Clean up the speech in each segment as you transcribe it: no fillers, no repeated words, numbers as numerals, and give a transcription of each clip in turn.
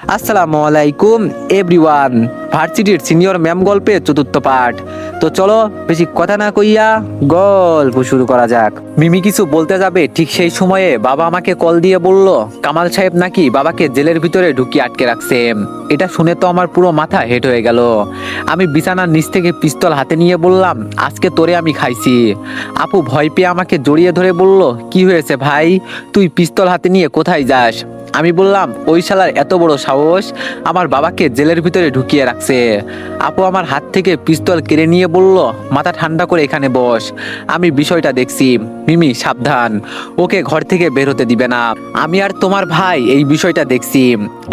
আসসালামু আলাইকুম এভরিওয়ান। ভার্সিটির সিনিয়র ম্যাম গল্পে চতুর্থ পাঠ। তো চলো বেশি কথা না কইয়া গল্প শুরু করা যাক। মিমি কিছু বলতে যাবে ঠিক সেই সময়ে বাবা আমাকে কল দিয়ে বলল কামাল সাহেব নাকি বাবাকে জেলের ভিতরে ঢুকিয়ে আটকে রাখছে। এটা শুনে তো আমার পুরো মাথা হেট হয়ে গেল। আমি বিছানার নিচ থেকে পিস্তল হাতে নিয়ে বললাম, আজকে তোরে আমি খাইছি। আপু ভয় পেয়ে আমাকে জড়িয়ে ধরে বলল, কি হয়েছে ভাই, তুই পিস্তল হাতে নিয়ে কোথায় যাস? আমি বললাম, ওই শালার এত বড় সাহস আমার বাবাকে জেলের ভিতরে ঢুকিয়ে রাখছে। আপু আমার হাত থেকে পিস্তল কেড়ে নিয়ে বলল, মাথা ঠান্ডা করে এখানে বস, আমি বিষয়টা দেখছি। মিমি সাবধান, ওকে ঘর থেকে বের হতে দিবে না। আমি আর তোমার ভাই এই বিষয়টা দেখছি।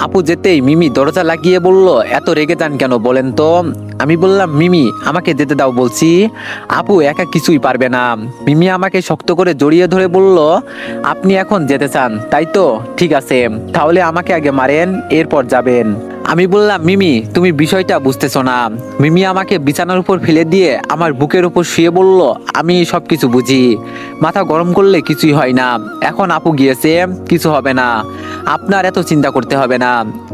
আপু যেতেই মিমি দরজা লাগিয়ে বলল, এত রেগে যান কেন বলেন তো? আমি বললাম, মিমি আমাকে যেতে দাও বলছি। আপু একা কিছুই পারবে না। মিমি আমাকে শক্ত করে জড়িয়ে ধরে বলল, আপনি এখন যেতে চান তাই তো? ঠিক আছে, তাহলে আমাকে আগে মারেন, এরপর যাবেন। আমি বললাম, মিমি তুমি বিষয়টা বুঝতেছো না। মিমি আমাকে বিছানার উপর ফেলে দিয়ে আমার বুকের উপর শুয়ে বলল, আমি সবকিছু বুঝি, মাথা গরম করলে কিছুই হয় না। এখন আপু গিয়েছে, কিছু হবে না, আপনার এত চিন্তা করতে হবে না।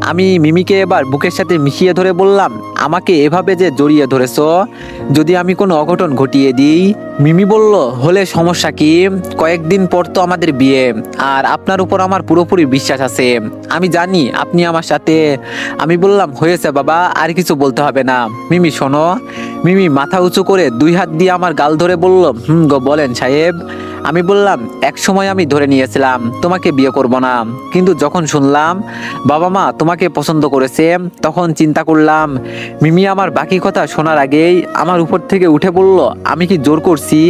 আমি মিমিকে এবার বুকের সাথে মিশিয়ে ধরে বললাম, আমাকে এভাবে যে জড়িয়ে ধরেছো, যদি আমি কোনো অঘটন ঘটিয়ে দিই? মিমি বলল, হলে সমস্যা কি, কয়েকদিন পর তো আমাদের বিয়ে, আর আপনার উপর আমার পুরোপুরি বিশ্বাস আছে, আমি জানি আপনি আমার সাথে। আমি বললাম, হয়েছে বাবা, আর কিছু বলতে হবে না। মিমি শোনো। মিমি মাথা উঁচু করে দুই হাত দিয়ে আমার গাল ধরে বলল, গো বলেন সাহেব। আমি বললাম, এক সময় আমি ধরে নিয়েছিলাম তোমাকে বিয়ে করব না, কিন্তু যখন শুনলাম বাবা মা তোমাকে পছন্দ করেছে, তখন চিন্তা করলাম। মিমি আমার বাকি কথা শোনার আগেই আমার উপর থেকে উঠে বলল, আমি কি জোর করছি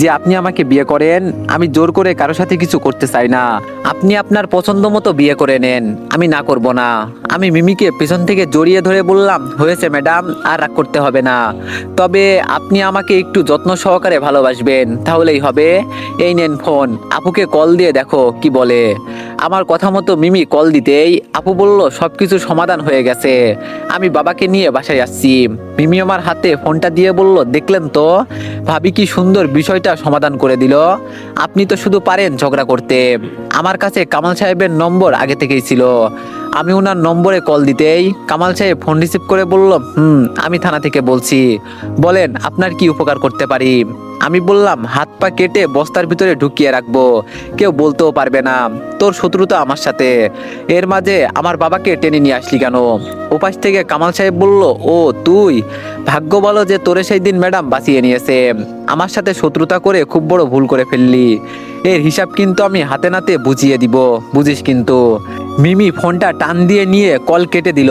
যে আপনি আমাকে বিয়ে করেন? আমি জোর করে কারোর সাথে কিছু করতে চাই না, আপনি আপনার পছন্দ মতো বিয়ে করে নেন, আমি না করব না। আমি মিমিকে পেছন থেকে জড়িয়ে ধরে বললাম, হয়েছে ম্যাডাম, আর রাগ করতে হবে না, তবে আপনি আমাকে একটু যত্ন সহকারে ভালোবাসবেন, তাহলেই হবে। এই নেন ফোন, আপুকে কল দিয়ে দেখো কি বলে। আমার কথা মতো মিমি কল দিতেই আপু বলল, সবকিছু সমাধান হয়ে গেছে, আমি বাবাকে নিয়ে বাসায় আসছি। মিমি আমার হাতে ফোনটা দিয়ে বলল, দেখলেন তো ভাবি কি সুন্দর বিষয়টা সমাধান করে দিল। আপনি তো শুধু পারেন ঝগড়া করতে। আমার কাছে কামাল সাহেবের নম্বর আগে থেকেই ছিল। আমি ওনার নম্বরে কল দিতেই কামাল সাহেব ফোন রিসিভ করে বলল, আমি থানা থেকে বলছি, বলেন আপনার কি উপকার করতে পারি? আমি বললাম, হাত পা কেটে বস্তার ভিতরে ঢুকিয়ে রাখবো, কেউ বলতেও পারবে না তোর শত্রুতা আমার সাথে। এর মাঝে আমার বাবাকে টেনে নিয়ে আসলি কেন? ওপাশ থেকে কামাল সাহেব বলল, ও তুই, ভাগ্য বলো যে তোরে সেই দিন ম্যাডাম বাঁচিয়ে নিয়েছে। আমার সাথে শত্রুতা করে খুব বড় ভুল করে ফেললি, এর হিসাব কিন্তু আমি হাতে নাতে বুঝিয়ে দিব, বুঝিস কিন্তু। মিমি ফোনটা টান দিয়ে নিয়ে কল কেটে দিল,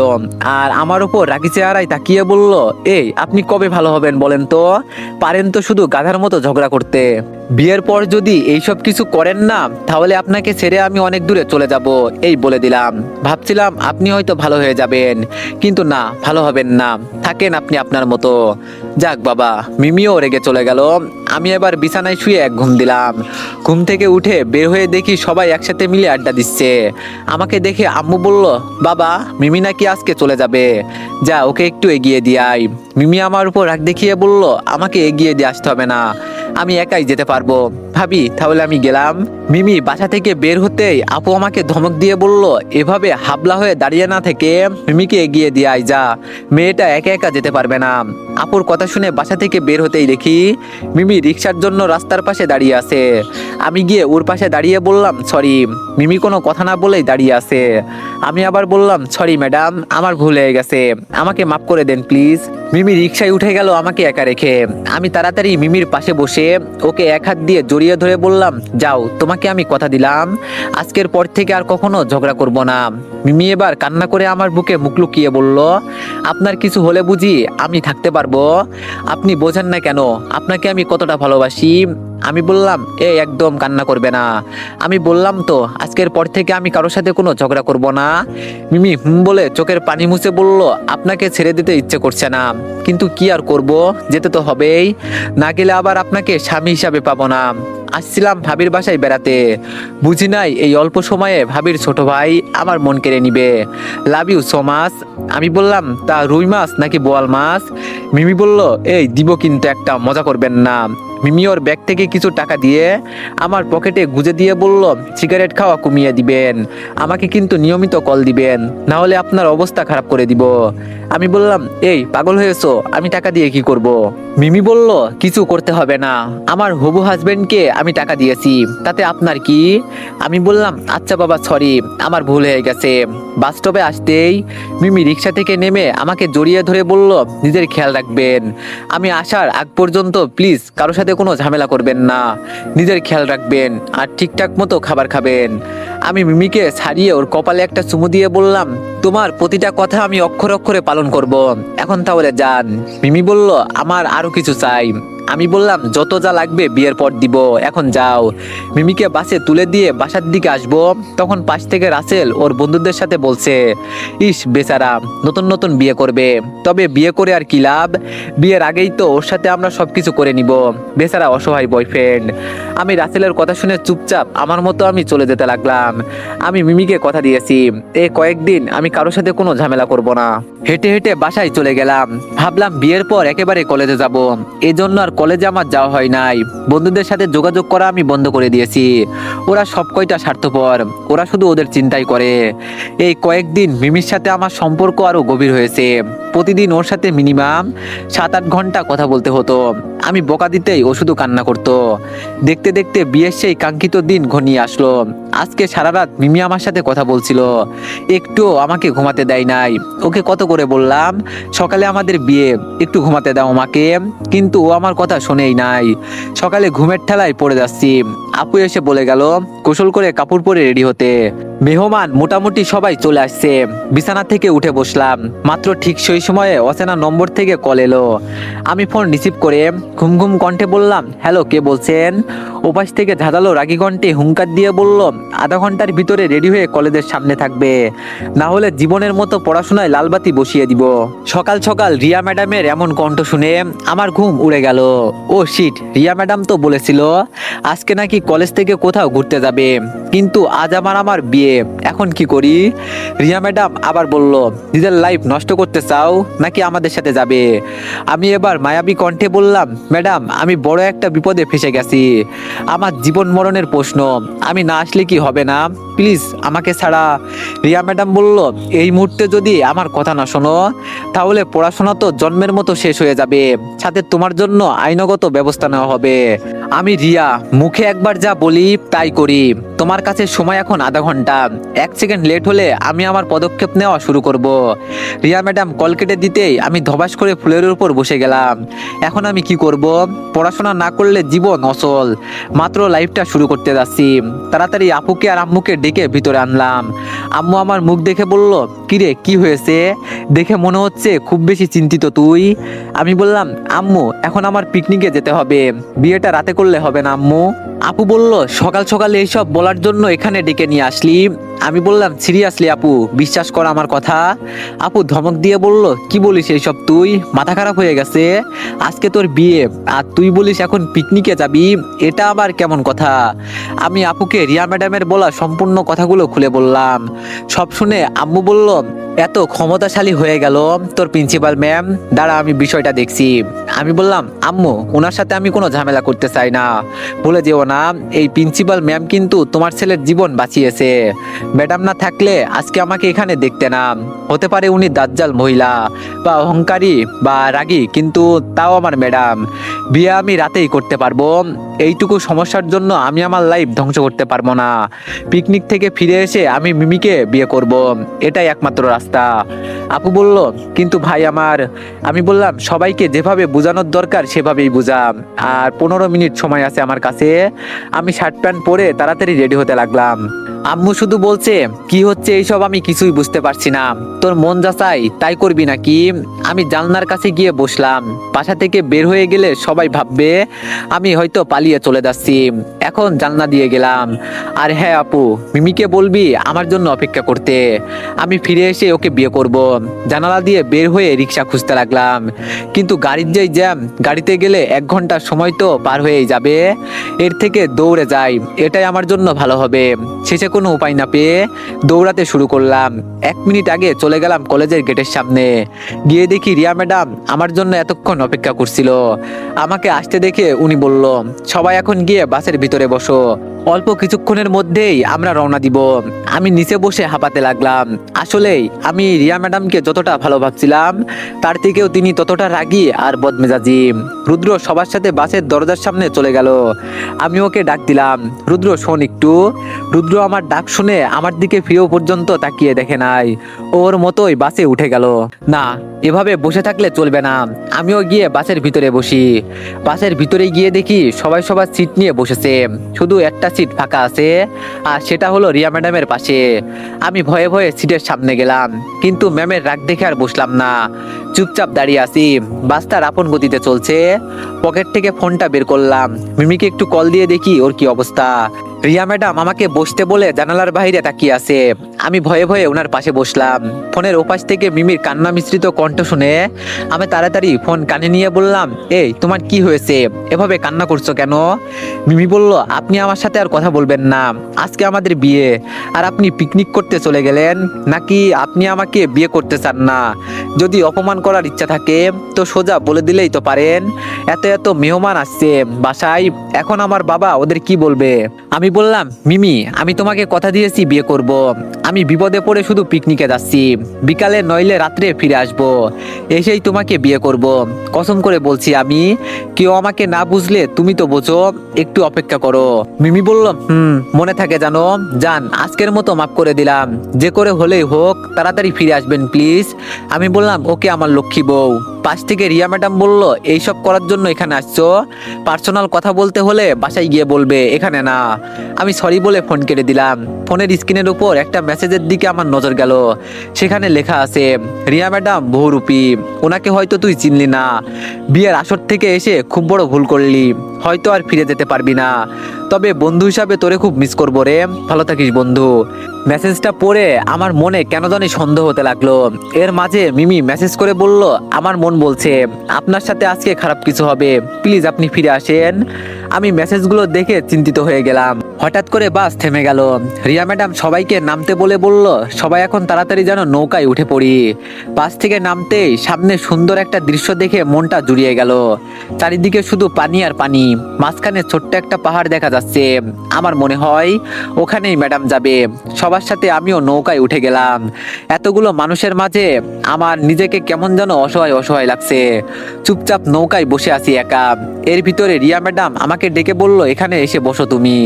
আর আমার উপর রাগি চেহারায় তাকিয়ে বলল, এই আপনি কবে ভালো হবেন বলেন তো? পারেন তো শুধু গাধার মতো ঝগড়া করতে। বিয়ের পর যদি এইসব কিছু করেন না, তাহলে আপনাকে ছেড়ে আমি অনেক দূরে চলে যাব, এই বলে দিলাম। ভাবছিলাম আপনি হয়তো ভালো হয়ে যাবেন, কিন্তু না, ভালো হবেন না, থাকেন আপনি আপনার মতো। যাক বাবা, মিমিও রেগে চলে গেল। আমি এবার বিছানায় শুয়ে এক ঘুম দিলাম। ঘুম থেকে উঠে বের হয়ে দেখি সবাই একসাথে মিলে আড্ডা দিচ্ছে। আমাকে দেখে আম্মু বলল, বাবা মিমি নাকি আজকে চলে যাবে, যা ওকে একটু এগিয়ে দিয়ে আয়। মিমি আমার উপর রাগ দেখিয়ে বলল, আমাকে এগিয়ে দিয়ে আসতে হবে না, আমি একাই যেতে পারবো। ভাবি তাহলে আমি গেলাম। মিমি বাসা থেকে বের হতেই আপু আমাকে ধমক দিয়ে বলল, এভাবে হাবলা হয়ে দাঁড়িয়ে না থেকে মিমিকে এগিয়ে দিয়ে আয়, যা, মেয়েটা একা একা যেতে পারবে না। আপুর কথা শুনে বাসা থেকে বের হতেই দেখি মিমি রিক্সার জন্য রাস্তার পাশে দাঁড়িয়ে আছে। আমি গিয়ে ওর পাশে দাঁড়িয়ে বললাম, সরি। মিমি কোনো কথা না বলেই দাঁড়িয়ে আছে। আমি আবার বললাম, সরি ম্যাডাম, আমার ভুল হয়ে গেছে, আমাকে মাফ করে দেন প্লিজ। মিমি রিক্সায় উঠে গেল আমাকে একা রেখে। আমি তাড়াতাড়ি মিমির পাশে বসে ওকে এক হাত দিয়ে জড়িয়ে ধরে বললাম, যাও, তোমাকে আমি কথা দিলাম, আজকের পর থেকে আর কখনো ঝগড়া করব না। মিমি এবার কান্না করে আমার বুকে মুখ লুকিয়ে বলল, আপনার কিছু হলে বুঝি আমি থাকতে পারবো? আপনি বোঝেন না কেন আপনাকে আমি কতটা ভালোবাসি। আমি বললাম, একদম কান্না করবে না, আমি বললাম তো আজকের পর থেকে আমি কারোর সাথে কোনো ঝগড়া করব না। মিমি বলে চোখের পানি মুছে বলল, আপনাকে ছেড়ে দিতে ইচ্ছে করছে না, কিন্তু কি আর করব, যেতে তো হবেই, না গেলে আবার আপনাকে স্বামী হিসাবে পাবো না। আসছিলাম ভাবির বাসায় বেড়াতে, বুঝি নাই এই অল্প সময়ে ভাবির ছোট ভাই আমার মন কেড়ে নিবে। Love you so much. আমি বললাম, তা রুই মাছ নাকি বোয়াল মাছ? মিমি বলল, দিব কিন্তু একটা, মজা করবেন না। মিমি ওর ব্যাগ থেকে কিছু টাকা দিয়ে আমার পকেটে গুজে দিয়ে বলল, সিগারেট খাওয়া কমিয়ে দিবেন, আমাকে কিন্তু নিয়মিত কল দিবেন, না হলে আপনার অবস্থা খারাপ করে দিব। আমি বললাম, এই পাগল হয়েছো, আমি টাকা দিয়ে কি করব? মিমি বলল, কিছু করতে হবে না, আমার হবু হাজবেন্ডকে আমি টাকা দিয়েছি, তাতে আপনার কি? আমি বললাম, আচ্ছা বাবা সরি, আমার ভুল হয়ে গেছে। বাস স্টপে আসতেই মিমি রিক্সা থেকে নেমে আমাকে জড়িয়ে ধরে বলল, নিজের খেয়াল রাখবেন, আমি আসার আগ পর্যন্ত প্লিজ কারোর সাথে কোনো ঝামেলা করবেন না, নিজের খেয়াল রাখবেন আর ঠিকঠাক মতো খাবার খাবেন। আমি মিমিকে ছাড়িয়ে ওর কপালে একটা চুমু দিয়ে বললাম, তোমার প্রতিটা কথা আমি অক্ষরে অক্ষরে পালন করব, এখন তাহলে যান। মিমি বলল, আমার আরো কিছু চাই। আমি বললাম, যত যা লাগবে বিয়ের পর দিব, এখন যাও। মিমিকে বাসে তুলে দিয়ে বাসার দিকে আসবো, তখন পাশ থেকে রাসেল ওর বন্ধুদের সাথে বলছে, ইস বেচারা নতুন নতুন বিয়ে করবে, তবে বিয়ে করে আর কি লাভ, বিয়ের আগেই তো ওর সাথে আমরা সবকিছু করে নিব, বেচারা অসহায় বয়ফ্রেন্ড। আমি রাসেলের কথা শুনে চুপচাপ আমার মতো আমি চলে যেতে লাগলাম। আমি মিমিকে কথা দিয়েছি, এই কয়েকদিন আমি কারোর সাথে কোনো ঝামেলা করব না। হেঁটে হেঁটে বাসায় চলে গেলাম, ভাবলাম বিয়ের পর একেবারে কলেজে যাব, এই জন্য আর কলেজে আমার যাওয়া হয় নাই। বন্ধুদের সাথে যোগাযোগ করা আমি বন্ধ করে দিয়েছি, ওরা সব কয়টা স্বার্থপর, ওরা শুধু ওদের চিন্তাই করে। এই কয়েকদিন মিমির সাথে আমার সম্পর্ক আরো গভীর হয়েছে, প্রতিদিন ওর সাথে মিনিমাম 7-8 ঘন্টা কথা বলতে হতো। আমি বকা দিতেই ও শুধু কান্না করতো। দেখতে দেখতে বিয়ের সেই কাঙ্ক্ষিত দিন ঘনিয়ে আসলো। আজকে সারা রাত মিমি আমার সাথে কথা বলছিল, একটু আমাকে ঘুমাতে দেয় নাই। ওকে কত করে বললাম, সকালে আমাদের বিয়ে, একটু ঘুমাতে দাও আমাকে, কিন্তু ও আমার কথা শোনেই নাই। সকালে ঘুমের ঠেলায় পড়ে যাচ্ছি, আপু এসে বলে গেল গোসল করে কাপড় পরে রেডি হতে। মেহমান মোটামুটি সবাই চলে আসছে, বিছানা থেকে উঠে বসলাম, মাত্র ঠিক সেই সময়ে অচেনা নম্বর থেকে কল এলো। আমি ফোন রিসিভ করে ঘুম ঘুম কণ্ঠে বললাম, হ্যালো, কে বলছেন? ওপাশ থেকে ঝাঁঝালো রাগী কণ্ঠে হুঙ্কার দিয়ে বলল, আধা ঘন্টার ভিতরে রেডি হয়ে কলেজের সামনে থাকবে, না হলে জীবনের মতো পড়াশোনায় লালবাতি বসিয়ে দিব। সকাল সকাল রিয়া ম্যাডামের এমন কণ্ঠ শুনে আমার ঘুম উড়ে গেল। ও শিট, রিয়া ম্যাডাম তো বলেছিল আজকে নাকি কলেজ থেকে কোথাও ঘুরতে যাবে, কিন্তু আজ আমার বিয়ে, এখন কি করি? রিয়া ম্যাডাম আবার বলল, নিজের লাইফ নষ্ট করতে চাও নাকি আমাদের সাথে যাবে? আমি এবার মায়াবী কণ্ঠে বললাম, ম্যাডাম আমি বড় একটা বিপদে ফেসে গেছি, আমার জীবন মরণের প্রশ্ন, আমি না আসলে কি হবে না, প্লিজ আমাকে ছাড়া। রিয়া ম্যাডাম বলল, এই মুহূর্তে যদি আমার কথা না শোনো তাহলে পড়াশোনা তো জন্মের মতো শেষ হয়ে যাবে, সাথে তোমার জন্য আইনগত ব্যবস্থা নেওয়া হবে। আমি রিয়া, মুখে একবার যা বলি তাই করি, তোমার কাছে সময় এখন আধা ঘন্টা, 1 সেকেন্ড লেট হলে আমি আমার পদক্ষেপ নেওয়া শুরু করব। রিয়া ম্যাডাম কল কেটে দিতেই আমি ধবাস করে ফুলের উপর বসে গেলাম। এখন আমি কি করব? পড়াশোনা না করলে জীবন অচল, মাত্র লাইফটা শুরু করতে যাচ্ছি। তাড়াতাড়ি আপুকে আর আম্মুকে ডেকে ভিতরে আনলাম। আম্মু আমার মুখ দেখে বলল, কিরে কি হয়েছে, দেখে মনে হচ্ছে খুব বেশি চিন্তিত তুই। আমি বললাম, আম্মু এখন আমার পিকনিকে যেতে হবে, বিয়েটা রাতে করলে হবে না আম্মু। আপু বলল, সকাল সকালে এইসব বলার জন্য এখানে ডেকে নিয়ে আসলি? আমি বললাম, সিরিয়াসলি আপু, বিশ্বাস কর আমার কথা। আপু ধমক দিয়ে বলল, কি বলিস এইসব, তুই মাথা খারাপ হয়ে গেছে, আজকে তোর বিয়ে আর তুই বলিস এখন পিকনিকে যাবি, এটা আবার কেমন কথা? আমি আপুকে রিয়া ম্যাডামের বলা সম্পূর্ণ কথাগুলো খুলে বললাম। সব শুনে আম্মু বলল, এত ক্ষমতাশালী হয়ে গেল তোর প্রিন্সিপাল ম্যাম, দাঁড়া আমি বিষয়টা দেখছি। আমি বললাম, আম্মু ওনার সাথে আমি কোনো ঝামেলা করতে চাই না, বলে যেও না, এই প্রিন্সিপাল ম্যাম কিন্তু তোমার ছেলের জীবন বাঁচিয়েছে, ম্যাডাম না থাকলে আজকে আমাকে এখানে দেখতে না। হতে পারে উনি দাজ্জাল মহিলা বা অহংকারী বা রাগী, কিন্তু তাও আমার ম্যাডাম, বিয়ে আমি রাতেই করতে পারবো, এইটুকু সমস্যার জন্য আমি আমার লাইফ ধ্বংস করতে পারবো না। পিকনিক থেকে ফিরে এসে আমি মিমিকে বিয়ে করব, এটাই একমাত্র রাস্তা। আপু বলল, কিন্তু ভাই আমার। আমি বললাম, সবাইকে যেভাবে বোঝানোর দরকার সেভাবেই বুঝা, আর 15 মিনিট সময় আছে আমার কাছে। আমি শার্ট প্যান্ট পরে তাড়াতাড়ি রেডি হতে লাগলাম। আম্মু শুধু বলছে, কি হচ্ছে এইসব আমি কিছুই বুঝতে পারছি না, তোর মন যা চাই তাই করবি নাকি? আমি জানলার কাছে গিয়ে বসলাম, বাসা থেকে বের হয়ে গেলে সবাই ভাববে আমি হয়তো পালিয়ে চলে যাচ্ছি, এখন জানলা দিয়ে গেলাম। আর হ্যাঁ আপু, মিমিকে বলবি আমার জন্য অপেক্ষা করতে, আমি ফিরে এসে ওকে বিয়ে করব। জানালা দিয়ে বের হয়ে রিক্সা খুঁজতে লাগলাম, কিন্তু গাড়ির যেই জ্যাম, গাড়িতে গেলে 1 ঘন্টার সময় তো পার হয়েই যাবে, এর থেকে দৌড়ে যাই, এটাই আমার জন্য ভালো হবে। শেষে কোনো উপায় না পেয়ে দৌড়াতে শুরু করলাম। 1 মিনিট আগে চলে গেলাম কলেজের গেটের সামনে, গিয়ে দেখি রিয়া ম্যাডাম আমার জন্য এতক্ষণ অপেক্ষা করছিল। আমাকে আসতে দেখে উনি বলল, সবাই এখন গিয়ে বাসের ভিতরে বসো, অল্প কিছুক্ষণের মধ্যেই আমরা রওনা দিব। আমি নিচে বসে হাঁপাতে লাগলাম। আসলেই আমি রিয়া ম্যাডামকে যতটা ভালো ভাবছিলাম তার থেকেও তিনি ততটা রাগী আর বদমেজাজি। রুদ্র সবার সাথে বাসের দরজার সামনে চলে গেল। আমি ওকে ডাক দিলাম, রুদ্র শোন একটু। রুদ্র আমার ডাক শুনে আমার দিকে ফিরেও পর্যন্ত তাকিয়ে দেখে নাই, ওর মতোই বাসে উঠে গেল। না, এভাবে বসে থাকলে চলবে না। আমিও গিয়ে বাসের ভিতরে বসি। বাসের ভিতরে গিয়ে দেখি সবাই সবার সিট নিয়ে বসেছে, শুধু একটা সিট ফাঁকা আছে, আর সেটা হলো রিয়া ম্যাডামের পাশে। আমি ভয়ে ভয়ে সিটের সামনে গেলাম, কিন্তু ম্যামের রাগ দেখে আর বসলাম না, চুপচাপ দাঁড়িয়ে আছি। বাসটার আপন গতিতে চলছে। পকেট থেকে ফোনটা বের করলাম, মিমিকে একটু কল দিয়ে দেখি ওর কি অবস্থা। রিয়া ম্যাডাম আমাকে বসতে বলে জানালার বাইরে তাকিয়ে আছে। আমি ভয়ে ভয়ে ওনার পাশে বসলাম। ফোনের ওপাশ থেকে মিমির কান্না মিশ্রিত কণ্ঠ শুনে আমি তাড়াতাড়ি ফোন কানে নিয়ে বললাম, এই তোমার কি হয়েছে, এভাবে কান্না করছো কেন? মিমি বলল, আপনি আমার সাথে আর কথা বলবেন না, আজকে আমাদের বিয়ে, আর আপনি পিকনিক করতে চলে গেলেন, নাকি আপনি আমাকে বিয়ে করতে চান না? যদি অপমান করার ইচ্ছা থাকে তো সোজা বলে দিলেই তো পারেন। এত এত মেহমান আসছে বাসায়, এখন আমার বাবা ওদের কি বলবে? আমি বললাম, মিমি আমি তোমাকে কথা দিয়েছি বিয়ে করব, আমি বিপদে পড়ে শুধু পিকনিকে যাচ্ছি, বিকালে নইলে রাত্রে ফিরে আসব, এসেই তোমাকে বিয়ে করব, কসম করে বলছি আমি। কেউ আমাকে না বুঝলে তুমি তো বোঝো, একটু অপেক্ষা করো। মিমি বলল, মনে থাকে জানো, যান আজকের মতো মাফ করে দিলাম, যে করে হলেই হোক তাড়াতাড়ি ফিরে আসবেন প্লিজ। আমি বললাম, ওকে আমার লক্ষ্মী বউ। পাশ থেকে রিয়া ম্যাডাম বলল, এইসব করার জন্য এখানে আসছো? পার্সোনাল কথা বলতে হলে বাসায় গিয়ে বলবে, এখানে না। আমি সরি বলে ফোন কেটে দিলাম। ফোনের স্ক্রিনের উপর একটা মেসেজের দিকে আমার নজর গেল। সেখানে লেখা আছে, রিয়া ম্যাডাম বহুরূপী, ওনাকে হয়তো তুই চিনলি না, বিয়ের আসর থেকে এসে খুব বড় ভুল করলি, হয়তো আর ফিরে যেতে পারবি না, তবে বন্ধু হিসাবে তোরে খুব মিস করবো রে, ভালো থাকিস বন্ধু। মেসেজটা পড়ে আমার মনে কেন জানি সন্দেহ হতে লাগলো। এর মাঝে মিমি মেসেজ করে বলল, আমার মন বলছে আপনার সাথে আজকে খারাপ কিছু হবে, প্লিজ আপনি ফিরে আসেন। আমি মেসেজগুলো দেখে চিন্তিত হয়ে গেলাম। হঠাৎ করে বাস থেমে গেল। রিয়া ম্যাডাম সবাইকে নামতে বলে বলল, সবাই এখন তাড়াতাড়ি যেন নৌকায় উঠে পড়ি। বাস থেকে নামতেই সামনে সুন্দর একটা দৃশ্য দেখে মনটা জুড়িয়ে গেল। চারিদিকে শুধু পানি আর পানি, মাঝখানে ছোট্ট একটা পাহাড় দেখা যাচ্ছে। আমার মনে হয় ওখানেই ম্যাডাম যাবে। সবার সাথে আমিও নৌকায় উঠে গেলাম। এতগুলো মানুষের মাঝে আমার নিজেকে কেমন যেন অসহায় অসহায় লাগছে। চুপচাপ নৌকায় বসে আছি একা। এর ভিতরে রিয়া ম্যাডাম আমাকে ডেকে বলল, এখানে এসে বসো তুমি।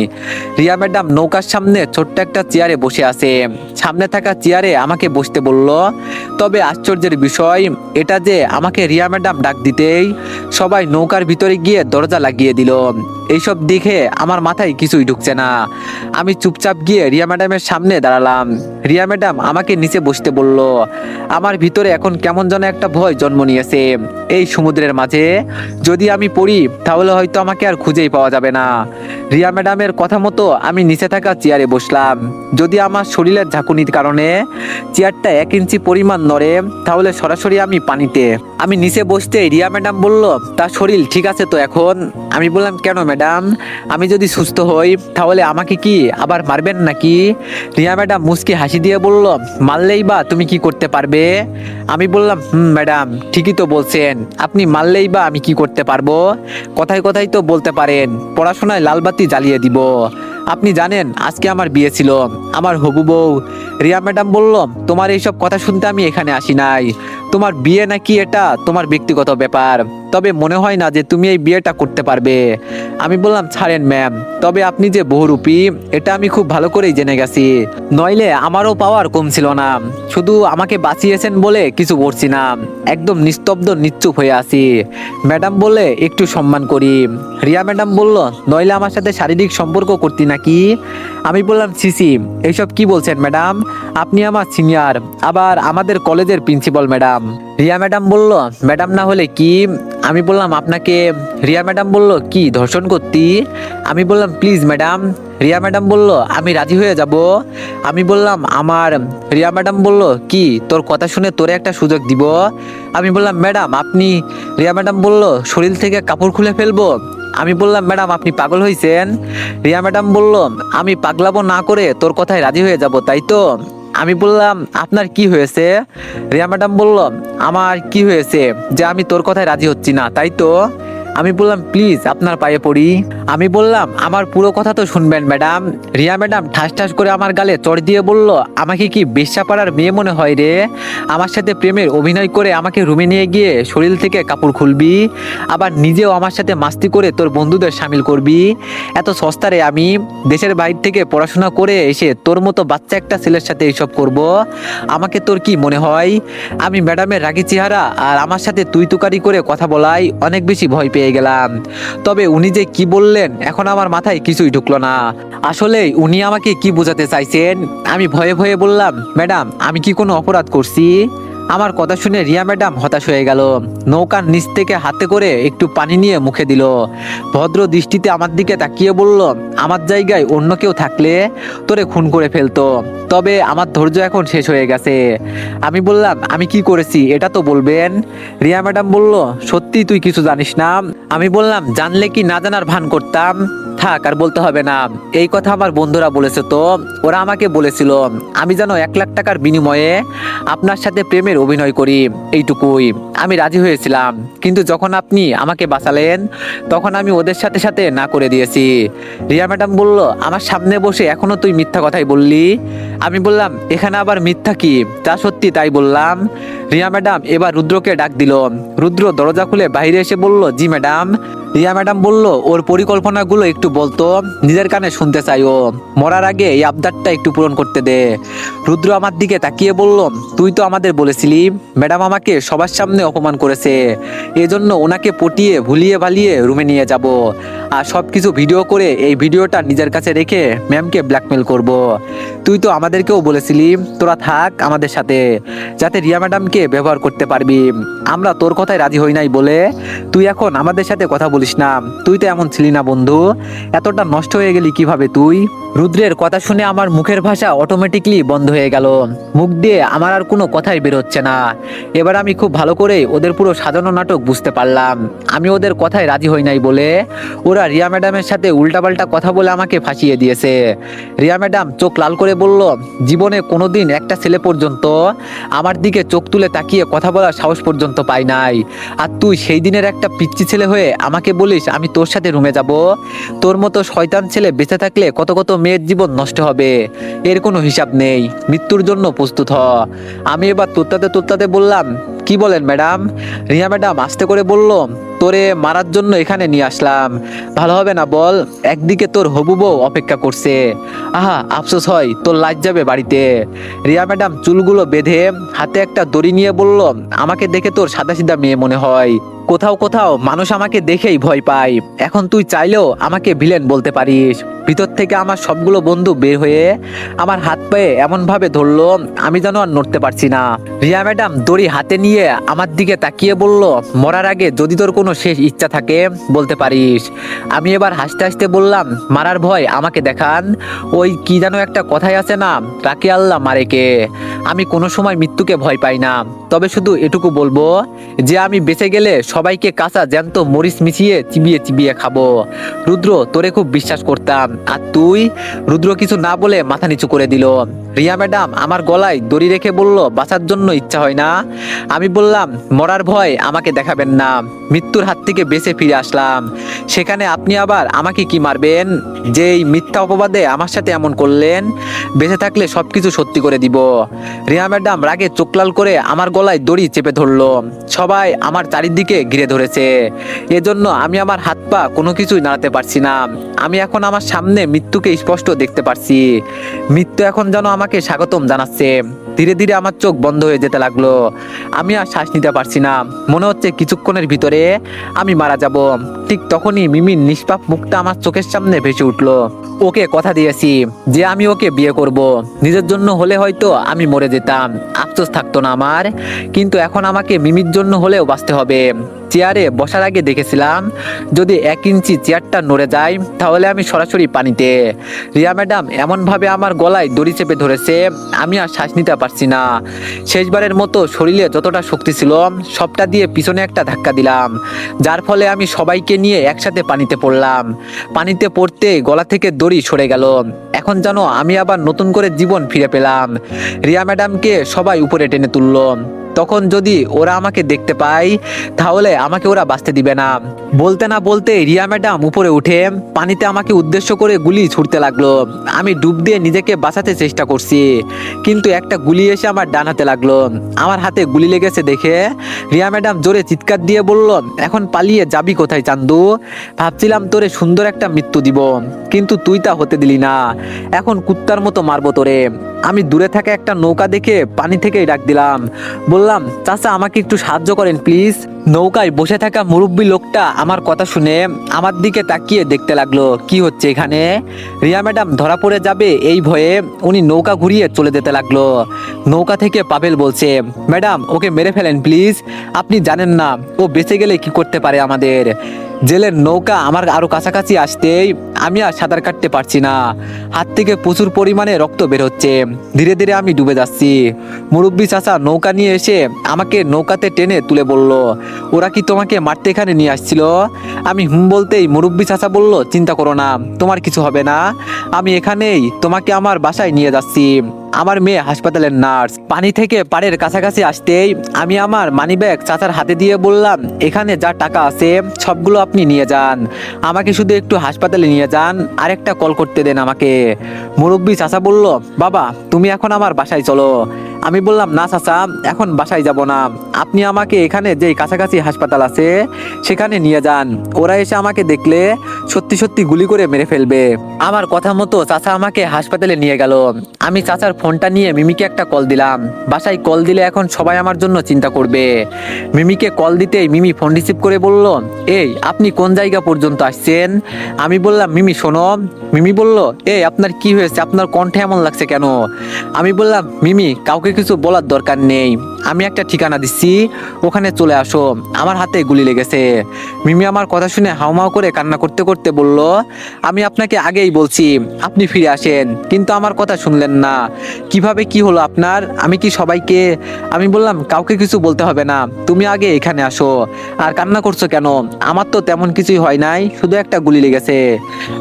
রিয়া ম্যাডাম নৌকার সামনে ছোট্ট একটা চেয়ারে বসে আছে। সামনে থাকা চেয়ারে আমাকে বসতে বলল। তবে আশ্চর্যের বিষয় এটা যে আমাকে রিয়া ম্যাডাম ডাক দিতেই সবাই নৌকার ভিতরে গিয়ে দরজা লাগিয়ে দিল। এইসব দেখে আমার মাথায় কিছুই ঢুকছে না। আমি চুপচাপ গিয়ে রিয়া ম্যাডামের সামনে দাঁড়ালাম। রিয়া ম্যাডাম আমাকে নিচে বসতে বলল। আমার ভিতরে এখন কেমন যেন একটা ভয় জন্ম নিয়েছে। এই সমুদ্রের মাঝে যদি আমি পড়ি তাহলে হয়তো আমাকে আর খুঁজেই পাওয়া যাবে না। রিয়া ম্যাডামের কথা মতো আমি নিচে থাকা চেয়ারে বসলাম। যদি আমার শরীরের ঝাঁকুনির কারণে চেয়ারটা 1 ইঞ্চি পরিমাণ নড়ে তাহলে সরাসরি আমি পানিতে। আমি নিচে বসতে রিয়া ম্যাডাম বলল, তার শরীর ঠিক আছে তো এখন? আমি বললাম, কেন ম্যাডাম, আমি যদি সুস্থ হই তাহলে আমাকে কি আবার মারবেন নাকি? রিয়া ম্যাডাম মুচকি হাসি দিয়ে বলল, মারলেই বা তুমি কি করতে পারবে? আমি বললাম, ম্যাডাম ঠিকই তো বলছেন, আপনি মারলেই বা আমি কি করতে পারবো? কথায় কথায় তো বলতে পারেন পড়াশোনায় লালবাতি জ্বালিয়ে দিব। আপনি জানেন আজকে আমার বিয়ে ছিল, আমার হবু বউ। রিয়া ম্যাডাম বলল, তোমার এইসব কথা শুনতে আমি এখানে আসি নাই। তোমার বিয়ে নাকি এটা তোমার ব্যক্তিগত ব্যাপার, তবে মনে হয় না যে তুমি এই বিয়েটা করতে পারবে। আমি বললাম, ছাড়েন ম্যাম, তবে আপনি যে বহুরূপী এটা আমি খুব ভালো করেই জেনে গেছি, নইলে আমারও পাওয়ার কম ছিল না। শুধু আমাকে বাঁচিয়েছেন বলে কিছু বলছি না, একদম নিস্তব্ধ নিশ্চুপ হয়ে আছি। ম্যাডাম বলে একটু সম্মান করি। রিয়া ম্যাডাম বলল, নইলে আমার সাথে শারীরিক সম্পর্ক করতি নাকি? আমি বললাম, সিসি এইসব কি বলছেন ম্যাডাম, আপনি আমার সিনিয়র, আবার আমাদের কলেজের প্রিন্সিপাল ম্যাডাম। রিয়া ম্যাডাম বলল, ম্যাডাম না হলে কি? আমি বললাম, আপনাকে। রিয়া ম্যাডাম বলল, কি ধর্ষণ করতি? আমি বললাম, প্লিজ ম্যাডাম। রিয়া ম্যাডাম বলল, আমি রাজি হয়ে যাব। আমি বললাম, আমার। রিয়া ম্যাডাম বলল, কি তোর কথা শুনে তোরে একটা সুযোগ দিব? আমি বললাম, ম্যাডাম আপনি। রিয়া ম্যাডাম বলল, শরীর থেকে কাপড় খুলে ফেলবো? আমি বললাম, ম্যাডাম আপনি পাগল হয়েছেন? রিয়া ম্যাডাম বলল, আমি পাগলাবো না করে তোর কথায় রাজি হয়ে যাব, তাই তো? আমি বললাম, আপনার কি হয়েছে? রিয়া ম্যাডাম বলল, আমার কি হয়েছে যে আমি তোর কথায় রাজি হচ্ছি না, তাই তো? আমি বললাম, প্লিজ আপনার পায়ে পড়ি। আমি বললাম, আমার পুরো কথা তো শুনবেন ম্যাডাম। রিয়া ম্যাডাম ঠাস ঠাস করে আমার গালে চড় দিয়ে বলল, আমাকে কি বেশ্যাপাড়ার মেয়ে মনে হয় রে? আমার সাথে প্রেমের অভিনয় করে আমাকে রুমে নিয়ে গিয়ে শরীর থেকে কাপড় খুলবি, আবার নিজেও আমার সাথে মাস্তি করে তোর বন্ধুদের সামিল করবি? এত সস্তারে আমি দেশের বাইরে থেকে পড়াশোনা করে এসে তোর মতো বাচ্চা একটা ছেলের সাথে এইসব করব? আমাকে তোর কি মনে হয় আমি ম্যাডামের রাগী চেহারা আর আমার সাথে তুই তুকারি করে কথা বলাই অনেক বেশি ভয় পেয়ে গেলাম। তবে উনি যে কি বললেন এখন আমার মাথায় কিছুই ঢুকলো না। আসলে উনি আমাকে কি বোঝাতে চাইছেন? আমি ভয়ে ভয়ে বললাম, ম্যাডাম আমি কি কোনো অপরাধ করছি? আমার কথা শুনে রিয়া ম্যাডাম হতাশ হয়ে গেল। নৌকার নিচ থেকে হাতে করে একটু পানি নিয়ে মুখে দিল। ভদ্র দৃষ্টিতে আমার দিকে তাকিয়ে বলল, আমার জায়গায় অন্য কেউ থাকলে তোরে খুন করে ফেলতো। তবে আমার ধৈর্য এখন শেষ হয়ে গেছে। আমি বললাম, আমি কি করেছি এটা তো বলবেন। রিয়া ম্যাডাম বলল, সত্যি তুই কিছু জানিস না? আমি বললাম, জানলে কি না জানার ভান করতাম? থাক আর বলতে হবে না। এই কথা আমার বন্ধুরা বলেছে, তো ওরা আমাকে বলেছিল আমি যেন 1 লাখ টাকার বিনিময়ে আপনার সাথে প্রেমের অভিনয় করি, এইটুকুই। আমি রাজি হয়েছিলাম, কিন্তু যখন আপনি আমাকে বাঁচালেন তখন আমি ওদের সাথে সাথে না করে দিয়েছি। রিয়া ম্যাডাম বলল, আমার সামনে বসে এখনো তুই মিথ্যা কথাই বললি? আমি বললাম, এখানে আবার মিথ্যা কি, যা সত্যি তাই বললাম। রিয়া ম্যাডাম এবার রুদ্রকে ডাক দিল। রুদ্র দরজা খুলে বাইরে এসে বলল, জি ম্যাডাম। রিয়া ম্যাডাম বলল, ওর পরিকল্পনাগুলো একটু বলতো, নিজের কানে শুনতে চাই ও। মরার আগে এই আবদারটা একটু পূরণ করতে দে। রুদ্র আমার দিকে তাকিয়ে বলল, তুই তো আমাদের বলেছিলি ম্যাডাম আমাকে সবার সামনে অপমান করেছে, এজন্য ওনাকে পটিয়ে ভুলিয়ে ভালিয়ে রুমে নিয়ে যাব, আর সব কিছু ভিডিও করে এই ভিডিওটা নিজের কাছে রেখে ম্যামকে ব্ল্যাকমেল করব। তুই তো আমাদেরকেও বলেছিলি তোরা থাক আমাদের সাথে, যাতে রিয়া ম্যাডামকে ব্যবহার করতে পারবি। আমরা তোর কথায় রাজি হই নাই বলে তুই এখন আমাদের সাথে কথা বলিস না। তুই তো এমন ছিলি না বন্ধু, এতটা নষ্ট হয়ে গেলি কিভাবে তুই? রুদ্রের কথা শুনে আমার মুখের ভাষা অটোমেটিকলি বন্ধ হয়ে গেল। মুখ দিয়ে আমার আর কোনো কথাই বের হচ্ছে না। এবার আমি খুব ভালো করে ওদের পুরো সাজানো নাটক বুঝতে পারলাম। আমি ওদের কথায় রাজি হই নাই বলে ওরা রিয়া ম্যাডামের সাথে উল্টাপাল্টা কথা বলে আমাকে ফাঁসিয়ে দিয়েছে। রিয়া ম্যাডাম চোখ লাল করে বলল, জীবনে কোনোদিন একটা ছেলে পর্যন্ত আমার দিকে চোখ তুলে তাকিয়ে কথা বলার সাহস পর্যন্ত পাই নাই, আর তুই সেই দিনের একটা পিচ্চি ছেলে হয়ে আমাকে বলিস আমি তোর সাথে রুমে যাব? তোর মতো শয়তান ছেলে বেঁচে থাকলে কত কত মেয়ের জীবন নষ্ট হবে, এর কোনো হিসাব নেই। মৃত্যুর জন্য প্রস্তুত হ। আমি এবার তোত্তাতে তোত্তাতে বললাম, কি বলেন ম্যাডাম? রিয়া ম্যাডাম আস্তে করে বলল, তোরে মারার জন্য এখানে নিয়ে আসলাম, ভালো হবে না বল? একদিকে তোর হবু বউ অপেক্ষা করছে, আহা আফসোস হয় তোর লাজ যাবে বাড়িতে। রিয়া ম্যাডাম চুলগুলো বেঁধে হাতে একটা দড়ি নিয়ে বলল, আমাকে দেখে তোর সাদাসিধা মেয়ে মনে হয়, কোথাও কোথাও মানুষ আমাকে দেখেই ভয় পায়, এখন তুই চাইলেও আমাকে ভিলেন বলতে পারিস। ভিতর থেকে আমার সবগুলো বন্ধু বের হয়ে আমার হাত পায়ে এমন ভাবে ধরলো আমি যেন আর নড়তে পারছি না। রিয়া ম্যাডাম দড়ি হাতে নিয়ে আমার দিকে তাকিয়ে বলল, মরার আগে যদি তোর কোনো শেষ ইচ্ছা থাকে বলতে পারিস। আমি এবার হাসতে হাসতে বললাম, মারার ভয় আমাকে দেখান। ওই কি যেন একটা কথাই আছে না, রাকে আল্লাহ মারে কে। আমি কোনো সময় মৃত্যুকে ভয় পাই না, তবে শুধু এটুকু বলবো যে আমি বেঁচে গেলে সবাইকে কাঁচা জ্যান্ত মরিচ মিশিয়ে চিবিয়ে চিবিয়ে খাবো। রুদ্র তোরে খুব বিশ্বাস করতাম, আর তুই? রুদ্র কিছু না বলে মাথা নিচু করে দিল। রিয়া ম্যাডাম আমার গলায় দড়ি রেখে বলল, বাঁচার জন্য ইচ্ছা হয় না? আমি বললাম, মরার ভয় আমাকে দেখাবেন না, মৃত্যুর হাত থেকে বেঁচে ফিরে আসলাম, সেখানে আপনি আবার আমাকে কি মারবেন? যে এই মিথ্যা অপবাদে আমার সাথে এমন করলেন, বেঁচে থাকলে সবকিছু সত্যি করে দিব। রিয়া ম্যাডাম রাগে চোখ লাল করে আমার গলায় দড়ি চেপে ধরলো। সবাই আমার চারিদিকে ঘিরে ধরেছে, এজন্য আমি আমার হাত পা কোনো কিছুই নাড়াতে পারছি না। আমি এখন আমার সামনে মৃত্যুকে স্পষ্ট দেখতে পারছি। মৃত্যু এখন যেন আমাকে স্বাগতম জানাচ্ছে। ধীরে ধীরে আমার চোখ বন্ধ হয়ে যেতে লাগলো। আমি আর শ্বাস নিতে পারছি না, মনে হচ্ছে কিছুক্ষণের ভিতরে আমি মারা যাব। ঠিক তখনই মিমির নিষ্পাপ মুখটা আমার চোখের সামনে ভেসে উঠলো। ওকে কথা দিয়েছি যে আমি ওকে বিয়ে করব। নিজের জন্য হলে হয়তো আমি মরে যেতাম, আফসোস থাকতো না আমার, কিন্তু এখন আমাকে মিমির জন্য হলেও বাঁচতে হবে। চেয়ারে বসার আগে দেখেছিলাম যদি 1 ইঞ্চি চেয়ারটা নড়ে যায় তাহলে আমি সরাসরি পানিতে। রিয়া ম্যাডাম এমনভাবে আমার গলায় দড়ি চেপে ধরেছে, আমি আর শ্বাস নিতে পারছি না। শেষবারের মতো শরীরে যতটা শক্তি ছিল সবটা দিয়ে পিছনে একটা ধাক্কা দিলাম, যার ফলে আমি সবাইকে নিয়ে একসাথে পানিতে পড়লাম। পানিতে পড়তে গলা থেকে দড়ি সরে গেল। এখন যেন আমি আবার নতুন করে জীবন ফিরে পেলাম। রিয়া ম্যাডামকে সবাই উপরে টেনে তুললো। তখন যদি ওরা আমাকে দেখতে পায় তাহলে আমাকে ওরা বাঁচতে দিবে না। বলতে না বলতে রিয়া ম্যাডাম উপরে উঠে পানিতে আমাকে উদ্দেশ্য করে গুলি ছুটতে লাগলো। আমি ডুব দিয়ে নিজেকে বাঁচাতে চেষ্টা করছি, কিন্তু একটা গুলি এসে আমার ডান হাতে লাগলো। আমার হাতে গুলি লেগেছে দেখে রিয়া ম্যাডাম জোরে চিৎকার দিয়ে বলল, এখন পালিয়ে যাবি কোথায় চান্দু? ভাবছিলাম তোরে সুন্দর একটা মৃত্যু দিব, কিন্তু তুই তা হতে দিলি না। এখন কুত্তার মতো মারবো তোরে। আমি দূরে থাকা একটা নৌকা দেখে পানি থেকেই ডাক দিলাম, বললাম, চাচা আমাকে একটু সাহায্য করেন প্লিজ। নৌকায় বসে থাকা মুরব্বী লোকটা আমার কথা শুনে আমার দিকে তাকিয়ে দেখতে লাগলো কি হচ্ছে এখানে। রিয়া ম্যাডাম ধরা পড়ে যাবে এই ভয়ে উনি নৌকা ঘুরিয়ে চলে যেতে লাগলো। নৌকা থেকে পাভেল বলছে, ম্যাডাম ওকে মেরে ফেলেন প্লিজ, আপনি জানেন না ও বেঁচে গেলে কি করতে পারে আমাদের। জেলের নৌকা আমার আরো কাছাকাছি আসতেই আমি আর সাঁতার কাটতে পারছি না, হাত থেকে প্রচুর পরিমাণে রক্ত বের হচ্ছে। ধীরে ধীরে আমি ডুবে যাচ্ছি। মুরব্বী চাচা নৌকা নিয়ে এসে আমাকে নৌকাতে টেনে তুলে বলল, ওরা কি তোমাকে মারতে এখানে নিয়ে আসছিল? আমি বলতেই মুরব্বী চাচা বলল, চিন্তা করো না, তোমার কিছু হবে না, আমি এখানেই তোমাকে আমার বাসায় নিয়ে যাচ্ছি। আমার মেয়ে হাসপাতালের নার্স। পানি থেকে পাড়ের কাছাকাছি আসতেই আমি আমার মানিব্যাগ চাচার হাতে দিয়ে বললাম, এখানে যা টাকা আছে সবগুলো আপনি নিয়ে যান, আমাকে শুধু একটু হাসপাতালে নিয়ে যান, আর একটা কল করতে দেন আমাকে। মুরব্বী চাচা বলল, বাবা তুমি এখন আমার বাসায় চলো। আমি বললাম, না চাচা এখন বাসায় যাব না, আপনি আমাকে এখানে যেই কাছাকাছি হাসপাতাল আছে সেখানে নিয়ে যান, ওরা এসে আমাকে দেখলে সত্যি সত্যি গুলি করে মেরে ফেলবে। আমার কথা মতো চাচা আমাকে হাসপাতালে নিয়ে গেল। আমি চাচার ফোনটা নিয়ে মিমিকে একটা কল দিলাম। বাসায় কল দিলে এখন সবাই আমার জন্য চিন্তা করবে। মিমিকে কল দিতেই মিমি ফোন রিসিভ করে বলল, এই আপনি কোন জায়গা পর্যন্ত আসছেন? আমি বললাম, মিমি শোনো। মিমি বলল, এই আপনার কি হয়েছে, আপনার কণ্ঠে এমন লাগছে কেন? আমি বললাম, মিমি কাউকে কিছু বলার দরকার নেই, আমি একটা ঠিকানা দিচ্ছি, ওখানে চলে আসো, আমার হাতে গুলি লেগেছে। মিমি আমার কথা শুনে হাউমাউ করে কান্না করতে করতে বলল, আমি আপনাকে আগেই বলছি আপনি ফিরে আসেন, কিন্তু আমার কথা শুনলেন না। কিভাবে কি হলো আপনার? আমি কি সবাইকে? আমি বললাম, কাউকে কিছু বলতে হবে না, তুমি আগে এখানে আসো। আর কান্না করছো কেন? আমার তো তেমন কিছুই হয় নাই, শুধু একটা গুলি লেগেছে।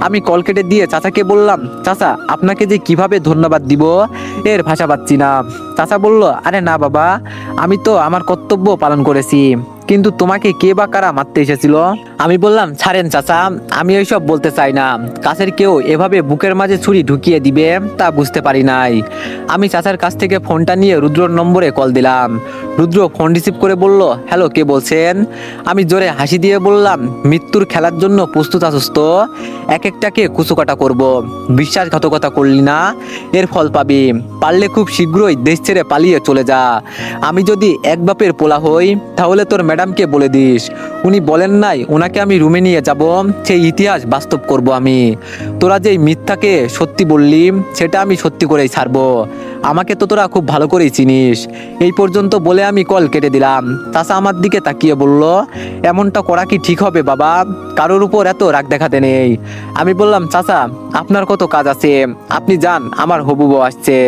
আমি কল কেটে দিয়ে চাচাকে বললাম, চাচা আপনাকে যে কিভাবে ধন্যবাদ দিব এর ভাষা পাচ্ছি না। চাচা বলল, আরে না বাবা, আমি তো আমার কর্তব্য পালন করেছি, কিন্তু তোমাকে কে বা কারা মারতে এসেছিল? আমি বললাম, ছাড়েন চাচা, আমি এইসব বলতে চাই না, কাছের কেউ এভাবে বুকের মাঝে ছুরি ঢুকিয়ে দিবে তা বুঝতে পারি নাই। আমি চাচার কাছ থেকে ফোনটা নিয়ে রুদ্রর নম্বরে কল দিলাম। রুদ্র ফোন রিসিভ করে বলল, হ্যালো কে বলছেন? আমি জোরে হাসি দিয়ে বললাম, মৃত্যুর খেলার জন্য প্রস্তুত আছিস তো? এক একটাকে কুচুকাটা করব, বিশ্বাসঘাতকতা করলি না, এর ফল পাবি। পারলে খুব শীঘ্রই দেশ ছেড়ে পালিয়ে চলে যা। আমি যদি এক বাপের পোলা হই তাহলে তোর ম্যাডামকে বলে দিস, উনি বলেন নাই ওনাকে আমি রুমে নিয়ে যাব, সেই ইতিহাস বাস্তব করব আমি। তোরা যেই মিথ্যাকে সত্যি বললি সেটা আমি সত্যি করেই ছাড়বো। আমাকে তো তোরা খুব ভালো করেই চিনিস। এই পর্যন্ত বলে আমি কল কেটে দিলাম। চাচা আমার দিকে তাকিয়ে বলল, এমনটা করা কি ঠিক হবে বাবা? কারোর উপর এত রাগ দেখাতে নেই। আমি বললাম, চাচা আপনার কত কাজ আছে, আপনি যান, আমার হবু বউ আসছে।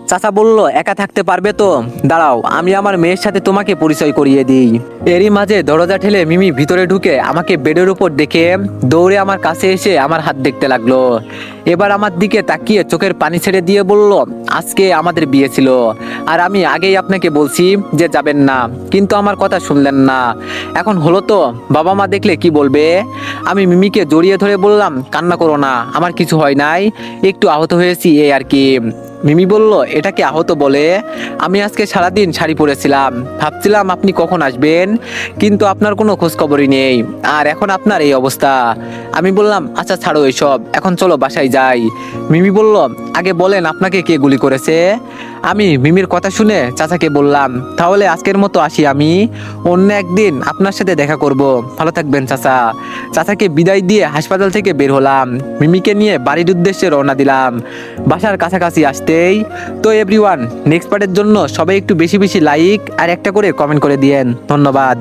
চাচা বলল, একা থাকতে পারবে তো? দাঁড়াও আমি আমার মেয়ের সাথে তোমাকে পরিচয় করিয়ে দিই। এরই মাঝে দরজা ঠেলে মিমি ভিতরে ঢুকে আমাকে বেডের উপর দেখে দৌড়ে আমার কাছে এসে আমার হাত দেখতে লাগলো। এবার আমার দিকে তাকিয়ে চোখের পানি ছেড়ে দিয়ে বলল, আজকে আমাদের বিয়ে ছিল, আর আমি আগেই আপনাকে বলছি যে যাবেন না, কিন্তু আমার কথা শুনলেন না। এখন হলো তো, বাবা মা দেখলে কি বলবে? আমি মিমিকে জড়িয়ে ধরে বললাম, কান্না করো না, আমার কিছু হয় নাই, একটু আহত হয়েছি এই আর কি। মিমি বলল, এটাকে আহত বলে? আমি আজকে সারাদিন শাড়ি পরেছিলাম, ভাবছিলাম আপনি কখন আসবেন, কিন্তু আপনার কোনো খোঁজ খবরই নেই, আর এখন আপনার এই অবস্থা। আমি বললাম, আচ্ছা ছাড়ো এসব, এখন চলো বাসায় যাই। মিমি বলল, আগে বলেন আপনাকে কে গুলি করেছে? আমি মিমির কথা শুনে চাচাকে বললাম, তাহলে আজকের মতো আসি আমি, অন্য একদিন আপনার সাথে দেখা করব। ভালো থাকবেন চাচা। চাচাকে বিদায় দিয়ে হাসপাতাল থেকে বের হলাম, মিমিকে নিয়ে বাড়ির উদ্দেশ্যে রওনা দিলাম। বাসার কাছাকাছি আসতেই তো এভরিওয়ান, নেক্সট পার্টের জন্য সবাই একটু বেশি বেশি লাইক আর একটা করে কমেন্ট করে দিয়েন। ধন্যবাদ।